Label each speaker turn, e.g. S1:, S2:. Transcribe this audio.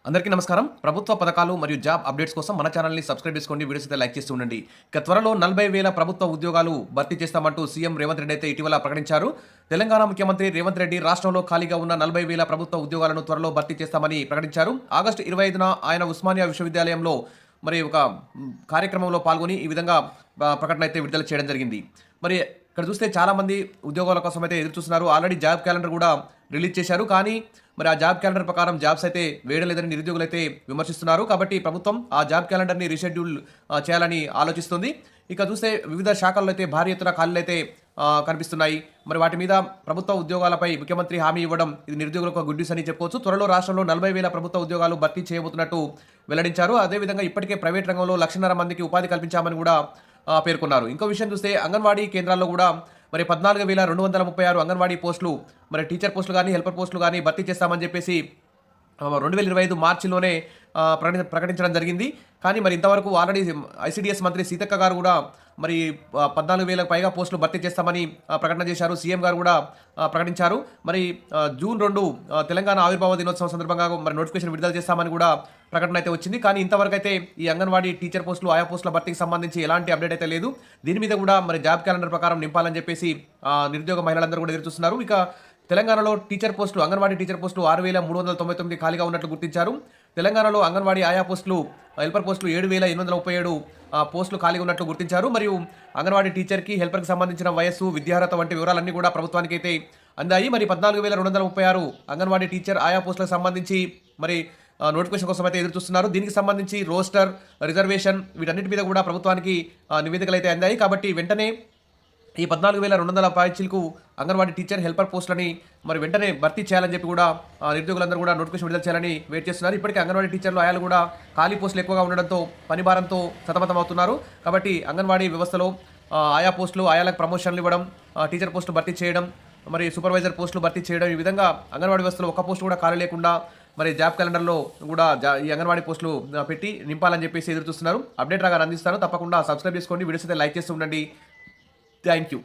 S1: అందరికీ నమస్కారం. ప్రభుత్వ పథకాలు మరియు జాబ్ అప్డేట్స్ కోసం మన ఛానల్‌ని సబ్స్క్రైబ్ చేసుకోండి. వీడియోస్ అయితే లైక్ చేస్తూ ఉండండి. ఇక త్వరలో 40,000 ప్రభుత్వ ఉద్యోగాలు భర్తీ చేస్తామంటూ సీఎం రేవంత్ రెడ్డి అయితే ఇటీవల ప్రకటించారు. తెలంగాణ ముఖ్యమంత్రి రేవంత్ రెడ్డి రాష్ట్రంలో ఖాళీగా ఉన్న 40,000 ప్రభుత్వ ఉద్యోగాలను త్వరలో భర్తీ చేస్తామని ప్రకటించారు. ఆగస్టు 25న ఆయన ఉస్మానియా విశ్వవిద్యాలయంలో మరి ఒక కార్యక్రమంలో పాల్గొని ఈ విధంగా ప్రకటన అయితే విడుదల చేయడం జరిగింది. మరి ఇక్కడ చూస్తే చాలామంది ఉద్యోగాల కోసం అయితే ఎదురు చూస్తున్నారు. ఆల్రెడీ జాబ్ క్యాలెండర్ కూడా రిలీజ్ చేశారు. కానీ మరి ఆ జాబ్ క్యాలెండర్ ప్రకారం జాబ్స్ అయితే వేయడం లేదని నిరుద్యోగులు అయితే విమర్శిస్తున్నారు. కాబట్టి ప్రభుత్వం ఆ జాబ్ క్యాలెండర్ని రీషెడ్యూల్ చేయాలని ఆలోచిస్తుంది. ఇక చూస్తే వివిధ శాఖల్లో అయితే భారీ ఎత్తున ఖాళీలు అయితే కనిపిస్తున్నాయి. మరి వాటి మీద ప్రభుత్వ ఉద్యోగాలపై ముఖ్యమంత్రి హామీ ఇవ్వడం ఇది నిరుద్యోగులకు గుడ్ న్యూస్ అని చెప్పుకోవచ్చు. త్వరలో రాష్ట్రంలో 40,000 ప్రభుత్వ ఉద్యోగాలు భర్తీ చేయబోతున్నట్టు వెల్లడించారు. అదేవిధంగా ఇప్పటికే ప్రైవేట్ రంగంలో 1,50,000 మందికి ఉపాధి కల్పించామని కూడా పేర్కొన్నారు. ఇంకో విషయం చూస్తే అంగన్వాడీ కేంద్రాల్లో కూడా మరి 14,236 అంగన్వాడీ పోస్టులు మరి టీచర్ పోస్టులు కానీ హెల్పర్ పోస్టులు కానీ భర్తీ చేస్తామని చెప్పేసి 2025 మార్చిలోనే ప్రకటించడం జరిగింది. కానీ మరి ఇంతవరకు ఆల్రెడీ ఐసీడీఎస్ మంత్రి సీతక్క గారు కూడా మరి 14,000కు పైగా పోస్టులు భర్తీ చేస్తామని ప్రకటన చేశారు. సీఎం గారు కూడా ప్రకటించారు. మరి జూన్ 2 తెలంగాణ ఆవిర్భావ దినోత్సవం సందర్భంగా మరి నోటిఫికేషన్ విడుదల చేస్తామని కూడా ప్రకటన అయితే వచ్చింది. కానీ ఇంతవరకు అయితే ఈ అంగన్వాడీ టీచర్ పోస్టులు ఆయా పోస్టుల భర్తీకి సంబంధించి ఎలాంటి అప్డేట్ అయితే లేదు. దీని మీద కూడా మరి జాబ్ క్యాలెండర్ ప్రకారం నింపాలని చెప్పేసి నిరుద్యోగ మహిళలందరూ కూడా ఎదురు చూస్తున్నారు. ఇక తెలంగాణలో టీచర్ పోస్టులు అంగన్వాడీ టీచర్ పోస్టులు 6,399 ఖాళీగా ఉన్నట్లు గుర్తించారు. తెలంగాణలో అంగన్వాడీ ఆయా పోస్టులు హెల్పర్ పోస్టులు 7,837 పోస్టులు ఖాళీగా ఉన్నట్లు గుర్తించారు. మరియు అంగన్వాడీ టీచర్కి హెల్పర్కి సంబంధించిన వయస్సు విద్యార్హత వంటి వివరాలన్నీ కూడా ప్రభుత్వానికి అయితే అందాయి. మరి 14,236 అంగన్వాడీ టీచర్ ఆయా పోస్టులకు సంబంధించి మరి నోటిఫికేషన్ కోసం అయితే ఎదురు చూస్తున్నారు. దీనికి సంబంధించి రోస్టర్ రిజర్వేషన్ వీటన్నిటి మీద కూడా ప్రభుత్వానికి నివేదికలు అయితే అందాయి. కాబట్టి వెంటనే ఈ 14,200 పైచిలకు అంగన్వాడీ టీచర్ హెల్పర్ పోస్టులని మరి వెంటనే భర్తీ చేయాలని చెప్పి కూడా నిరుద్యోగులందరూ కూడా నోటిఫికేషన్ విడుదల చేయాలని వెయిట్ చేస్తున్నారు. ఇప్పటికే అంగన్వాడీ టీచర్లు ఆయాలు కూడా ఖాళీ పోస్టులు ఎక్కువగా ఉండడంతో పని భారంతో సతమతమవుతున్నారు. కాబట్టి అంగన్వాడీ వ్యవస్థలో ఆయా పోస్టులు ఆయాలకు ప్రమోషన్లు ఇవ్వడం, టీచర్ పోస్టులు భర్తీ చేయడం, మరి సూపర్వైజర్ పోస్టులు భర్తీ చేయడం, ఈ విధంగా అంగన్వాడీ వ్యవస్థలో ఒక్క పోస్టు కూడా ఖాళీ లేకుండా మరి జాబ్ క్యాలెండర్లో కూడా ఈ అంగన్వాడీ పోస్టులు పెట్టి నింపాలని చెప్పేసి ఎదురు చూస్తున్నారు. అప్డేట్ రాగా అందిస్తాను. తప్పకుండా సబ్స్క్రైబ్ చేసుకోండి. వీడియోస్ అయితే లైక్ చేస్తూ ఉండండి. Thank you.